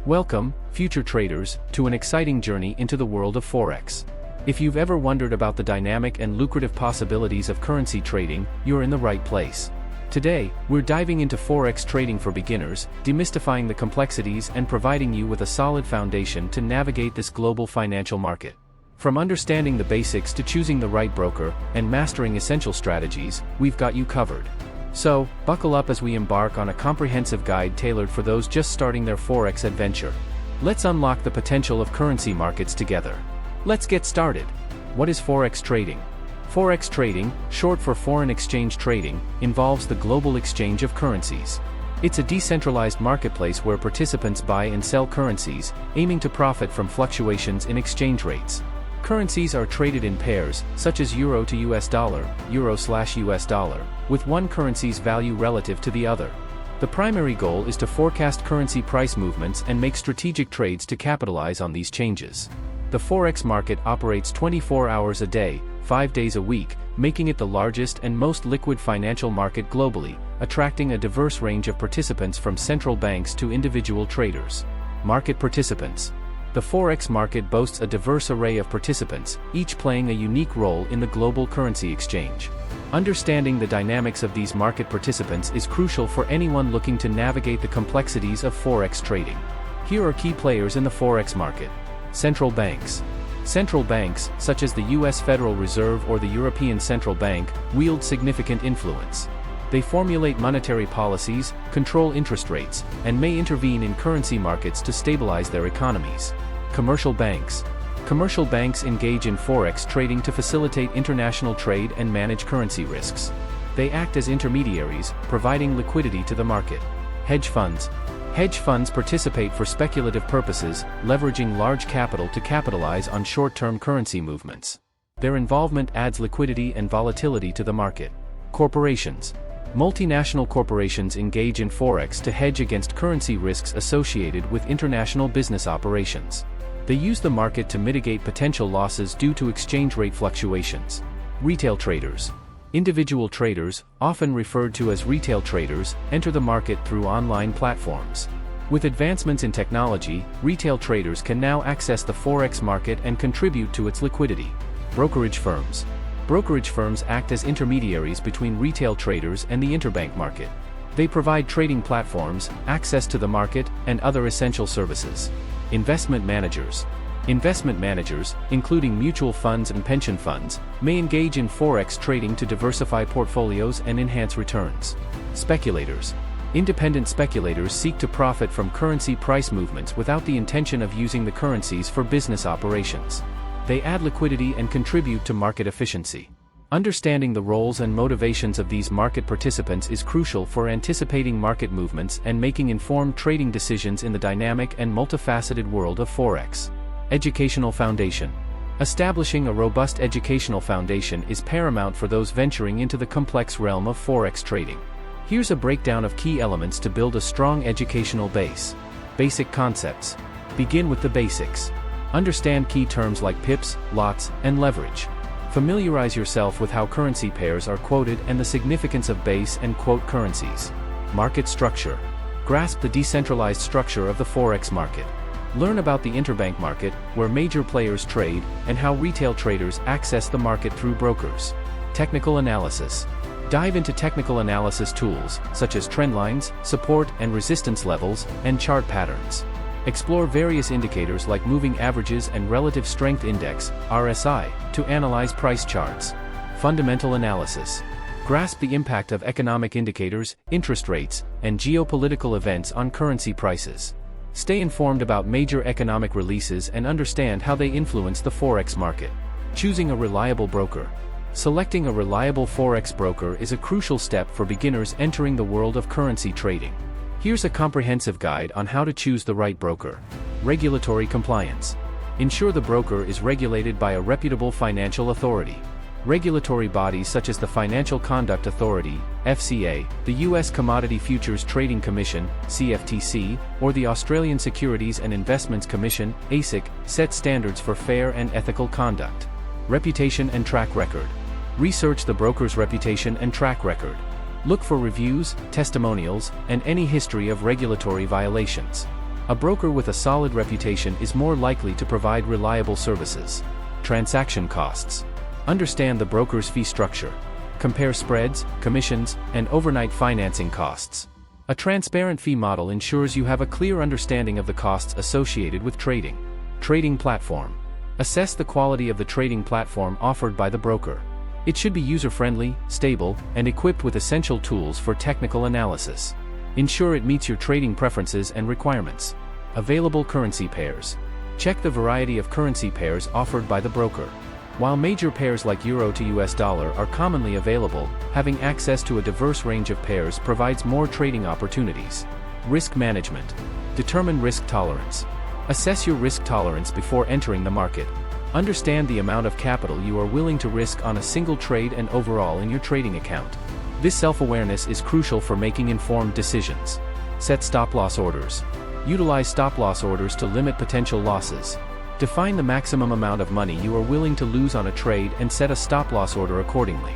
Welcome, future traders, to an exciting journey into the world of Forex. If you've ever wondered about the dynamic and lucrative possibilities of currency trading, you're in the right place. Today, we're diving into Forex trading for beginners, demystifying the complexities and providing you with a solid foundation to navigate this global financial market. From understanding the basics to choosing the right broker and mastering essential strategies, we've got you covered. So, buckle up as we embark on a comprehensive guide tailored for those just starting their Forex adventure. Let's unlock the potential of currency markets together. Let's get started. What is Forex trading? Forex trading, short for foreign exchange trading, involves the global exchange of currencies. It's a decentralized marketplace where participants buy and sell currencies, aiming to profit from fluctuations in exchange rates. Currencies are traded in pairs, such as euro to US dollar, euro/US dollar, with one currency's value relative to the other. The primary goal is to forecast currency price movements and make strategic trades to capitalize on these changes. The Forex market operates 24 hours a day, 5 days a week, making it the largest and most liquid financial market globally, attracting a diverse range of participants from central banks to individual traders. Market participants. The Forex market boasts a diverse array of participants, each playing a unique role in the global currency exchange. Understanding the dynamics of these market participants is crucial for anyone looking to navigate the complexities of Forex trading. Here are key players in the Forex market. Central banks. Central banks, such as the US Federal Reserve or the European Central Bank, wield significant influence. They formulate monetary policies, control interest rates, and may intervene in currency markets to stabilize their economies. Commercial banks. Commercial banks engage in Forex trading to facilitate international trade and manage currency risks. They act as intermediaries, providing liquidity to the market. Hedge funds. Hedge funds participate for speculative purposes, leveraging large capital to capitalize on short-term currency movements. Their involvement adds liquidity and volatility to the market. Corporations. Multinational corporations engage in Forex to hedge against currency risks associated with international business operations. They use the market to mitigate potential losses due to exchange rate fluctuations. Retail traders. Individual traders, often referred to as retail traders, enter the market through online platforms. With advancements in technology, retail traders can now access the Forex market and contribute to its liquidity. Brokerage firms. Brokerage firms act as intermediaries between retail traders and the interbank market. They provide trading platforms, access to the market, and other essential services. Investment managers. Investment managers, including mutual funds and pension funds, may engage in Forex trading to diversify portfolios and enhance returns. Speculators. Independent speculators seek to profit from currency price movements without the intention of using the currencies for business operations. They add liquidity and contribute to market efficiency. Understanding the roles and motivations of these market participants is crucial for anticipating market movements and making informed trading decisions in the dynamic and multifaceted world of Forex. Educational foundation. Establishing a robust educational foundation is paramount for those venturing into the complex realm of Forex trading. Here's a breakdown of key elements to build a strong educational base. Basic concepts. Begin with the basics. Understand key terms like pips, lots, and leverage. Familiarize yourself with how currency pairs are quoted and the significance of base and quote currencies. Market structure. Grasp the decentralized structure of the Forex market. Learn about the interbank market, where major players trade, and how retail traders access the market through brokers. Technical analysis. Dive into technical analysis tools, such as trend lines, support and resistance levels, and chart patterns. Explore various indicators like moving averages and relative strength index, RSI, to analyze price charts. Fundamental analysis. Grasp the impact of economic indicators, interest rates, and geopolitical events on currency prices. Stay informed about major economic releases and understand how they influence the Forex market. Choosing a reliable broker. Selecting a reliable Forex broker is a crucial step for beginners entering the world of currency trading. Here's a comprehensive guide on how to choose the right broker. Regulatory compliance. Ensure the broker is regulated by a reputable financial authority. Regulatory bodies such as the Financial Conduct Authority, FCA, the U.S. Commodity Futures Trading Commission, CFTC, or the Australian Securities and Investments Commission, ASIC, set standards for fair and ethical conduct. Reputation and track record. Research the broker's reputation and track record. Look for reviews, testimonials, and any history of regulatory violations. A broker with a solid reputation is more likely to provide reliable services. Transaction costs. Understand the broker's fee structure. Compare spreads, commissions, and overnight financing costs. A transparent fee model ensures you have a clear understanding of the costs associated with trading. Trading platform. Assess the quality of the trading platform offered by the broker. It should be user-friendly, stable, and equipped with essential tools for technical analysis. Ensure it meets your trading preferences and requirements. Available currency pairs. Check the variety of currency pairs offered by the broker. While major pairs like Euro to US dollar are commonly available, having access to a diverse range of pairs provides more trading opportunities. Risk management. Determine risk tolerance. Assess your risk tolerance before entering the market. Understand the amount of capital you are willing to risk on a single trade and overall in your trading account. This self-awareness is crucial for making informed decisions. Set stop-loss orders. Utilize stop-loss orders to limit potential losses. Define the maximum amount of money you are willing to lose on a trade and set a stop-loss order accordingly.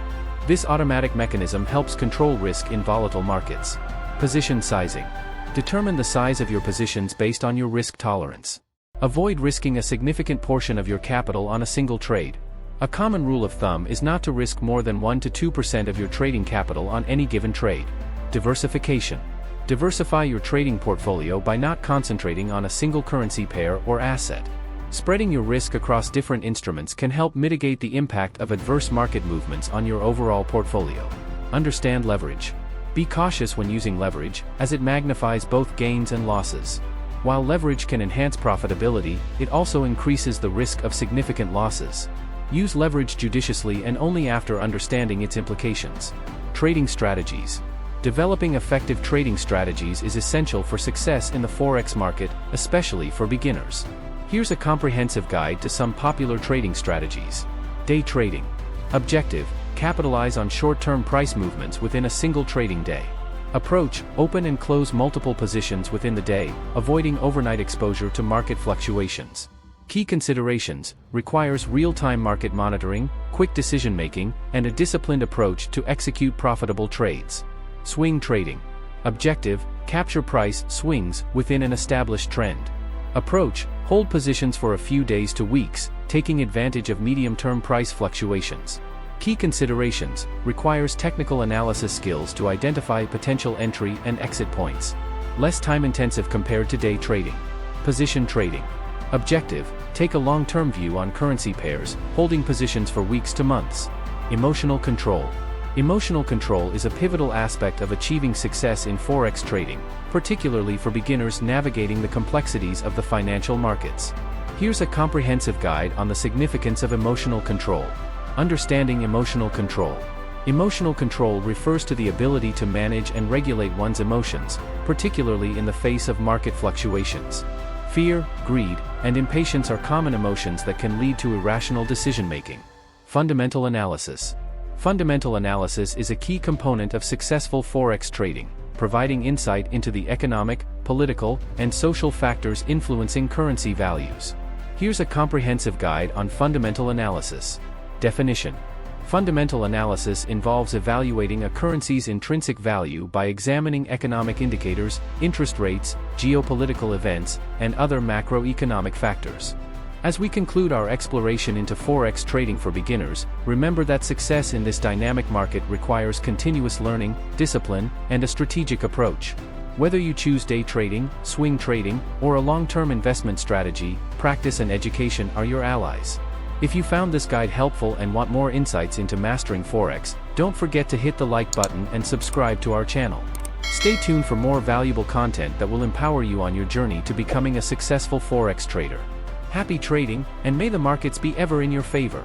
This automatic mechanism helps control risk in volatile markets. Position sizing. Determine the size of your positions based on your risk tolerance. Avoid risking a significant portion of your capital on a single trade. A common rule of thumb is not to risk more than 1 to 2% of your trading capital on any given trade. Diversification. Diversify your trading portfolio by not concentrating on a single currency pair or asset. Spreading your risk across different instruments can help mitigate the impact of adverse market movements on your overall portfolio. Understand leverage. Be cautious when using leverage, as it magnifies both gains and losses. While leverage can enhance profitability, it also increases the risk of significant losses. Use leverage judiciously and only after understanding its implications. Trading strategies. Developing effective trading strategies is essential for success in the Forex market, especially for beginners. Here's a comprehensive guide to some popular trading strategies. Day trading. Objective: capitalize on short-term price movements within a single trading day. Approach: open and close multiple positions within the day, avoiding overnight exposure to market fluctuations. Key considerations: requires real-time market monitoring, quick decision-making, and a disciplined approach to execute profitable trades. Swing trading. Objective: capture price swings within an established trend. Approach: hold positions for a few days to weeks, taking advantage of medium-term price fluctuations. Key considerations: requires technical analysis skills to identify potential entry and exit points. Less time-intensive compared to day trading. Position trading. Objective: take a long-term view on currency pairs, holding positions for weeks to months. Emotional control. Emotional control is a pivotal aspect of achieving success in Forex trading, particularly for beginners navigating the complexities of the financial markets. Here's a comprehensive guide on the significance of emotional control. Understanding emotional control. Emotional control refers to the ability to manage and regulate one's emotions, particularly in the face of market fluctuations. Fear, greed, and impatience are common emotions that can lead to irrational decision-making. Fundamental analysis. Fundamental analysis is a key component of successful Forex trading, providing insight into the economic, political, and social factors influencing currency values. Here's a comprehensive guide on fundamental analysis. Definition. Fundamental analysis involves evaluating a currency's intrinsic value by examining economic indicators, interest rates, geopolitical events, and other macroeconomic factors. As we conclude our exploration into Forex trading for beginners, remember that success in this dynamic market requires continuous learning, discipline, and a strategic approach. Whether you choose day trading, swing trading, or a long-term investment strategy, practice and education are your allies. If you found this guide helpful and want more insights into mastering Forex, don't forget to hit the like button and subscribe to our channel. Stay tuned for more valuable content that will empower you on your journey to becoming a successful Forex trader. Happy trading, and may the markets be ever in your favor.